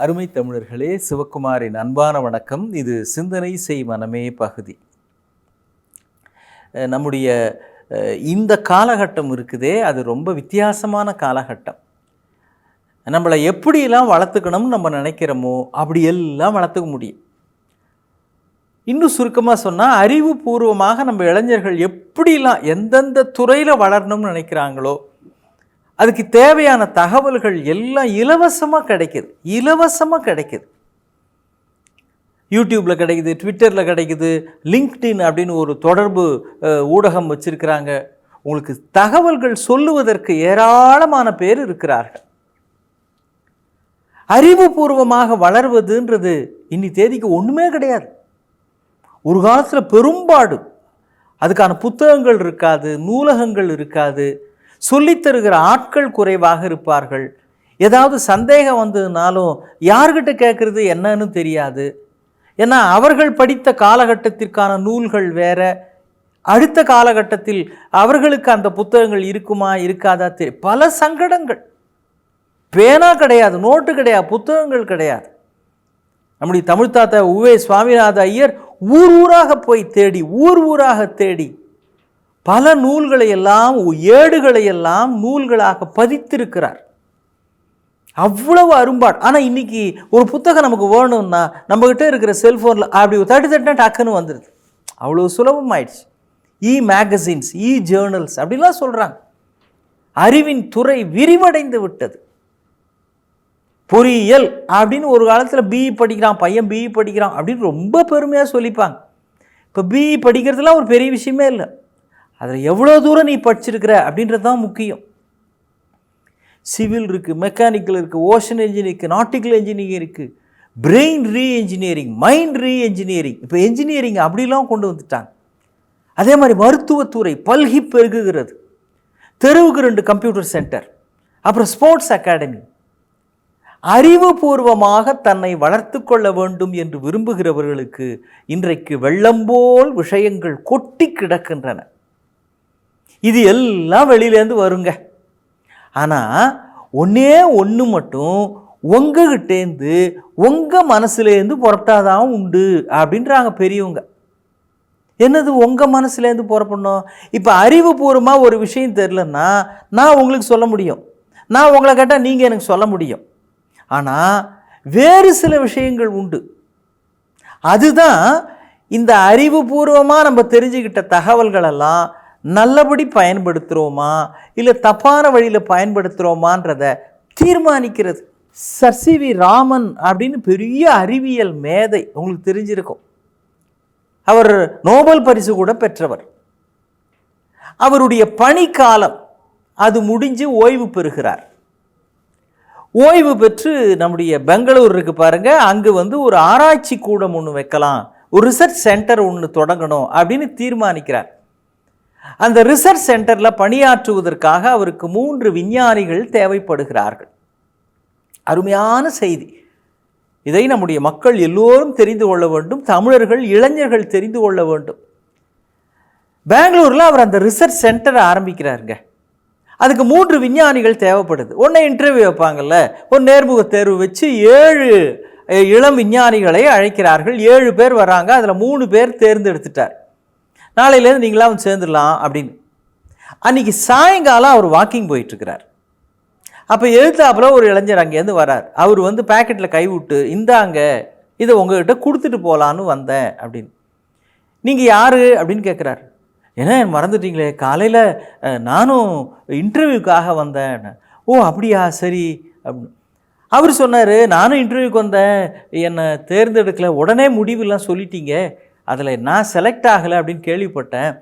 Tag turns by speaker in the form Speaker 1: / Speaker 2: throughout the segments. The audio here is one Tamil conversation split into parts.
Speaker 1: அருமை தமிழர்களே, சிவகுமாரின் அன்பான வணக்கம். இது சிந்தனை செய் மனமே பகுதி. நம்முடைய இந்த காலகட்டம் இருக்குதே, அது ரொம்ப வித்தியாசமான காலகட்டம். நம்மளை எப்படியெல்லாம் வளர்த்துக்கணும்னு நம்ம நினைக்கிறோமோ அப்படி எல்லாம் வளர்த்துக்க முடியும். இன்னும் சுருக்கமாக சொன்னால், அறிவுபூர்வமாக நம்ம இளைஞர்கள் எப்படிலாம் எந்தெந்த துறையில் வளரணும்னு நினைக்கிறாங்களோ அதுக்கு தேவையான தகவல்கள் எல்லாம் இலவசமாக கிடைக்குது. யூடியூப்பில் கிடைக்குது, ட்விட்டரில் கிடைக்குது, லிங்க்டின் அப்படின்னு ஒரு தொடர்பு ஊடகம் வச்சுருக்கிறாங்க. உங்களுக்கு தகவல்கள் சொல்லுவதற்கு ஏராளமான பேர் இருக்கிறார்கள். அறிவுபூர்வமாக வளர்வதுன்றது இன்னி தேதிக்கு ஒன்றுமே கிடையாது. ஒரு காலத்தில் பெரும்பாடு அதுக்கான புத்தகங்கள் இருக்காது, நூலகங்கள் இருக்காது, சொல்லித்தருகிற ஆட்கள் குறைவாக இருப்பார்கள். ஏதாவது சந்தேகம் வந்ததுனாலும் யார்கிட்ட கேட்குறது என்னன்னு தெரியாது. ஏன்னா அவர்கள் படித்த காலகட்டத்திற்கான நூல்கள் வேற, அடுத்த காலகட்டத்தில் அவர்களுக்கு அந்த புத்தகங்கள் இருக்குமா இருக்காதா பல சங்கடங்கள். பேனா கிடையாது, நோட்டு கிடையாது, புத்தகங்கள் கிடையாது. நம்முடைய தமிழ் தாத்தா உவே சுவாமிநாத ஐயர் ஊராக தேடி பல நூல்களை எல்லாம், ஏடுகளை எல்லாம் நூல்களாக பதித்திருக்கிறார். அவ்வளவு அரும்பாடு. ஆனால் இன்னைக்கு ஒரு புத்தகம் நமக்கு வேணும்னா நம்மகிட்ட இருக்கிற செல்ஃபோனில் அப்படி தட்டுனா டக்குன்னு வந்துடுது. அவ்வளோ சுலபமாயிடுச்சு. மேகசின்ஸ், ஜேர்னல்ஸ் அப்படிலாம் சொல்கிறாங்க. அறிவின் துறை விரிவடைந்து விட்டது. பொறியியல் அப்படின்னு ஒரு காலத்தில் பிஇ படிக்கிறான் பையன், பிஇ படிக்கிறான் அப்படின்னு ரொம்ப பெருமையாக சொல்லிப்பாங்க. இப்போ பிஇ படிக்கிறதுலாம் ஒரு பெரிய விஷயமே இல்லை. அதில் எவ்வளோ தூரம் நீ படிச்சிருக்கிற அப்படின்றது தான் முக்கியம். சிவில் இருக்குது, மெக்கானிக்கல் இருக்குது, ஓஷன் இன்ஜினியரிங் இருக்குது, நாட்டிக்கல் இன்ஜினியரிங் இருக்குது, பிரெயின் ரீஎன்ஜினியரிங், மைண்ட் ரீஎன்ஜினியரிங், இப்போ என்ஜினியரிங் அப்படிலாம் கொண்டு வந்துட்டாங்க. அதே மாதிரி மருத்துவத்துறை பல்கி பெருகுகிறது. தெருவுக்கு 2 கம்ப்யூட்டர் சென்டர், அப்புறம் ஸ்போர்ட்ஸ் அகாடமி. அறிவுபூர்வமாக தன்னை வளர்த்து கொள்ள வேண்டும் என்று விரும்புகிறவர்களுக்கு இன்றைக்கு வெள்ளம் போல் விஷயங்கள் கொட்டி கிடக்கின்றன. இது எல்லாம் வெளியிலேருந்து வருங்க. ஆனால் ஒன்று மட்டும் உங்ககிட்டேருந்து, உங்கள் மனசுலேருந்து புறப்பட்டாதான் உண்டு அப்படின்றாங்க பெரியவங்க. என்னது உங்கள் மனசுலேருந்து புறப்படணும்? இப்போ அறிவுபூர்வமாக ஒரு விஷயம் தெரிலன்னா நான் உங்களுக்கு சொல்ல முடியும், நான் உங்களை கேட்டால் நீங்கள் எனக்கு சொல்ல முடியும். ஆனால் வேறு சில விஷயங்கள் உண்டு. அதுதான் இந்த அறிவுபூர்வமாக நம்ம தெரிஞ்சுக்கிட்ட தகவல்களெல்லாம் நல்லபடி பயன்படுத்துகிறோமா இல்லை தப்பான வழியில் பயன்படுத்துகிறோமான்றதை தீர்மானிக்கிறது. Sir CV. ராமன் அப்படின்னு பெரிய அறிவியல் மேதை, உங்களுக்கு தெரிஞ்சிருக்கும். அவர் நோபல் பரிசு கூட பெற்றவர். அவருடைய பணிக்காலம் அது முடிஞ்சு ஓய்வு பெறுகிறார். ஓய்வு பெற்று நம்முடைய பெங்களூர் இருக்கு பாருங்க, அங்கு ஒரு ஆராய்ச்சி கூடம் ஒன்று வைக்கலாம், ஒரு ரிசர்ச் சென்டர் ஒன்று தொடங்கணும் அப்படின்னு தீர்மானிக்கிறார். அந்த ரிசர்ச் சென்டரில் பணியாற்றுவதற்காக அவருக்கு 3 விஞ்ஞானிகள் தேவைப்படுகிறார்கள். அருமையான செய்தி. இதை நம்முடைய மக்கள் எல்லோரும் தெரிந்து கொள்ள வேண்டும், தமிழர்கள் இளைஞர்கள் தெரிந்து கொள்ள வேண்டும். பெங்களூரில் அவர் அந்த ரிசர்ச் சென்டரை ஆரம்பிக்கிறாருங்க. அதுக்கு 3 விஞ்ஞானிகள் தேவைப்படுது. ஒன்று இன்டர்வியூ வைப்பாங்கல்ல, ஒரு நேர்முக தேர்வு வச்சு 7 இளம் விஞ்ஞானிகளை அழைக்கிறார்கள். 7 பேர் வராங்க, அதில் 3 பேர் தேர்ந்தெடுத்துட்டார். நாளையிலேருந்து நீங்களாம் சேர்ந்துடலாம் அப்படின்னு. அன்றைக்கி சாயங்காலம் அவர் வாக்கிங் போயிட்டுருக்கிறார். அப்போ எழுத்தாப்புல ஒரு இளைஞர் அங்கேருந்து வரார். அவர் பேக்கெட்டில் கை விட்டு, இந்தாங்க இதை உங்கள்கிட்ட கொடுத்துட்டு போகலான்னு வந்தேன் அப்படின்னு. நீங்கள் யார் அப்படின்னு கேட்குறாரு. ஏன்னா மறந்துட்டீங்களே, காலையில் நானும் இன்டர்வியூக்காக வந்தேன். ஓ அப்படியா, சரி அப்படின்னு. அவர் சொன்னார், நானும் இன்டர்வியூக்கு வந்தேன், என்னை தேர்ந்தெடுக்கலை, உடனே முடிவுலாம் சொல்லிட்டீங்க, அதில் நான் செலக்ட் ஆகலை அப்படின்னு கேள்விப்பட்டேன்.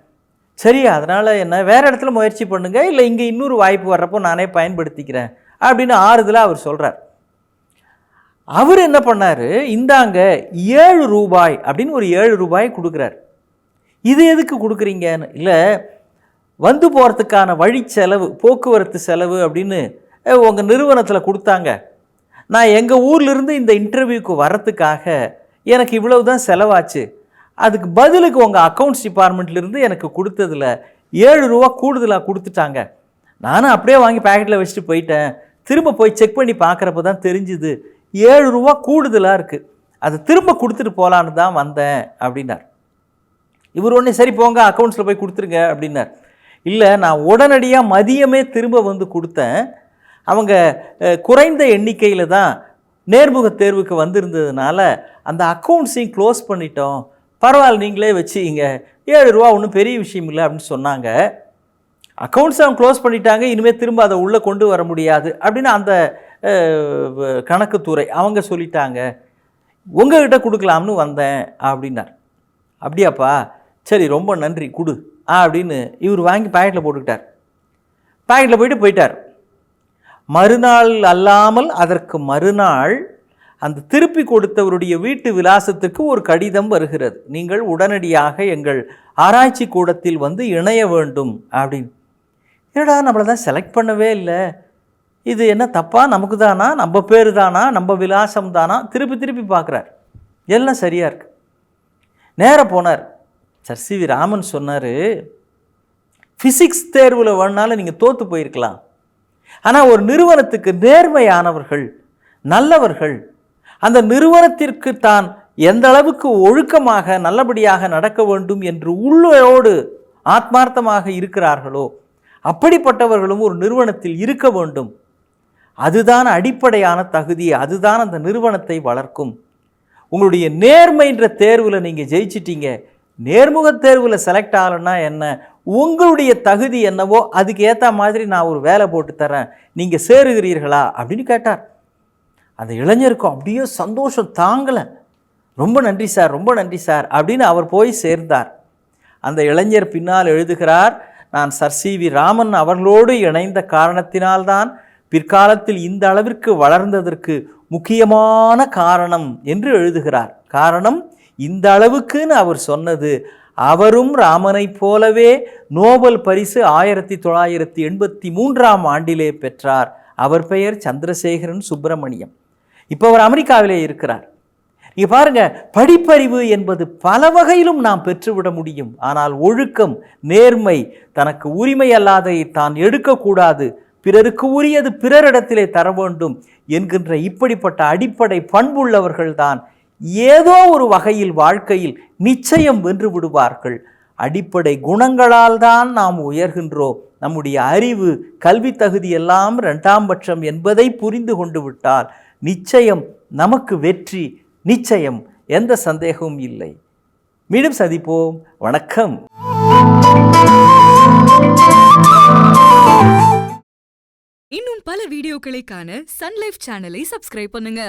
Speaker 1: சரி, அதனால் என்ன வேறு இடத்துல முயற்சி பண்ணுங்கள், இல்லை இங்கே இன்னொரு வாய்ப்பு வர்றப்போ நானே பயன்படுத்திக்கிறேன் அப்படின்னு ஆறுதலாக அவர் சொல்கிறார். அவர் என்ன பண்ணார், இந்தாங்க 7 ரூபாய் அப்படின்னு ஒரு 7 ரூபாய் கொடுக்குறார். இது எதுக்கு கொடுக்குறீங்கன்னு, இல்லை வந்து போகிறதுக்கான வழி செலவு, போக்குவரத்து செலவு அப்படின்னு உங்கள் நிறுவனத்தில் கொடுத்தாங்க. நான் எங்கள் ஊர்லேருந்து இந்த இன்டர்வியூக்கு வர்றதுக்காக எனக்கு இவ்வளவு தான் செலவாச்சு, அதுக்கு பதிலுக்கு உங்கள் அக்கௌண்ட்ஸ் டிபார்ட்மெண்ட்லேருந்து எனக்கு கொடுத்ததில் 7 ரூபா கூடுதலாக கொடுத்துட்டாங்க. நானும் அப்படியே வாங்கி பேக்கெட்டில் வச்சுட்டு போயிட்டேன். திரும்ப போய் செக் பண்ணி பார்க்குறப்ப தான் தெரிஞ்சுது ரூபா கூடுதலாக இருக்குது, அதை திரும்ப கொடுத்துட்டு போகலான்னு தான் வந்தேன் அப்படின்னார். இவர் ஒன்று சரி போங்க அக்கௌண்ட்ஸில் போய் கொடுத்துருங்க அப்படின்னார். இல்லை, நான் உடனடியாக மதியமே திரும்ப வந்து கொடுத்தேன். அவங்க குறைந்த எண்ணிக்கையில் தான் நேர்முக தேர்வுக்கு வந்திருந்ததுனால அந்த அக்கௌண்ட்ஸையும் க்ளோஸ் பண்ணிட்டோம், பரவாயில்ல நீங்களே வச்சுக்கிங்க, ரூபா ஒன்றும் பெரிய விஷயம் இல்லை அப்படின்னு சொன்னாங்க. அக்கௌண்ட்ஸ் அவங்க க்ளோஸ் பண்ணிட்டாங்க, இனிமேல் திரும்ப அதை உள்ளே கொண்டு வர முடியாது அப்படின்னு அந்த கணக்குத்துறை அவங்க சொல்லிட்டாங்க, உங்கள்கிட்ட கொடுக்கலாம்னு வந்தேன் அப்படின்னார். அப்படியாப்பா, சரி ரொம்ப நன்றி கொடு அப்படின்னு இவர் வாங்கி பாக்கெட்டில் போட்டுக்கிட்டார். பாக்கெட்டில் போயிட்டார். மறுநாள் அல்லாமல் அதற்கு மறுநாள் அந்த திருப்பி கொடுத்தவருடைய வீட்டு விலாசத்துக்கு ஒரு கடிதம் வருகிறது. நீங்கள் உடனடியாக எங்கள் ஆராய்ச்சி கூடத்தில் வந்து இணைய வேண்டும் அப்படின்னு. ஏடா, நம்மளை தான் செலக்ட் பண்ணவே இல்லை, இது என்ன தப்பா, நமக்கு தானா, நம்ம பேர் தானா, நம்ம விலாசம் தானா, திருப்பி பார்க்குறார். எல்லாம் சரியாக இருக்கு. நேராக போனார். Sir CV. ராமன் சொன்னார், ஃபிசிக்ஸ் தேர்வில் வேணாலும் நீங்கள் தோற்று போயிருக்கலாம், ஆனால் ஒரு நிறுவனத்துக்கு நேர்மையானவர்கள், நல்லவர்கள், அந்த நிறுவனத்திற்கு தான் எந்த அளவுக்கு ஒழுக்கமாக நல்லபடியாக நடக்க வேண்டும் என்று உள்ளோடு ஆத்மார்த்தமாக இருக்கிறார்களோ அப்படிப்பட்டவர்களும் ஒரு நிறுவனத்தில் இருக்க வேண்டும். அதுதான் அடிப்படையான தகுதி, அதுதான் அந்த நிறுவனத்தை வளர்க்கும். உங்களுடைய நேர்மைன்ற தேர்வில் நீங்கள் ஜெயிச்சிட்டீங்க, நேர்முக தேர்வில் செலக்ட் ஆகலைன்னா என்ன, உங்களுடைய தகுதி என்னவோ அதுக்கு ஏற்ற மாதிரி நான் ஒரு வேலை போட்டு தரேன், நீங்கள் சேருகிறீர்களா அப்படின்னு கேட்டார். அந்த இளைஞருக்கும் அப்படியே சந்தோஷம் தாங்கலை. ரொம்ப நன்றி சார், ரொம்ப நன்றி சார் அப்படின்னு அவர் போய் சேர்ந்தார். அந்த இளைஞர் பின்னால் எழுதுகிறார், நான் சர் சி.வி. ராமன் அவர்களோடு இணைந்த காரணத்தினால்தான் பிற்காலத்தில் இந்த அளவிற்கு வளர்ந்ததற்கு முக்கியமான காரணம் என்று எழுதுகிறார். காரணம் இந்த அளவுக்குன்னு அவர் சொன்னது, அவரும் ராமனை போலவே நோபல் பரிசு 1983ஆம் ஆண்டிலே பெற்றார். அவர் பெயர் சந்திரசேகரன் சுப்பிரமணியம். இப்போ அவர் அமெரிக்காவிலே இருக்கிறார். நீங்கள் பாருங்கள், படிப்பறிவு என்பது பல வகையிலும் நாம் பெற்றுவிட முடியும். ஆனால் ஒழுக்கம், நேர்மை, தனக்கு உரிமை அல்லாதை தான் எடுக்கக்கூடாது, பிறருக்கு உரியது பிறரிடத்திலே தர வேண்டும் என்கின்ற இப்படிப்பட்ட அடிப்படை பண்புள்ளவர்கள்தான் ஏதோ ஒரு வகையில் வாழ்க்கையில் நிச்சயம் வென்று விடுவார்கள். அடிப்படை குணங்களால் தான் நாம் உயர்கின்றோம். நம்முடைய அறிவு, கல்வி தகுதி எல்லாம் 2ஆம் பட்சம் என்பதை புரிந்து கொண்டு விட்டால் நிச்சயம் நமக்கு வெற்றி நிச்சயம், எந்த சந்தேகமும் இல்லை. மீண்டும் சந்திப்போம். வணக்கம்.
Speaker 2: இன்னும் பல வீடியோக்களை காண சன் லைஃப் சேனலை சப்ஸ்கிரைப் பண்ணுங்க.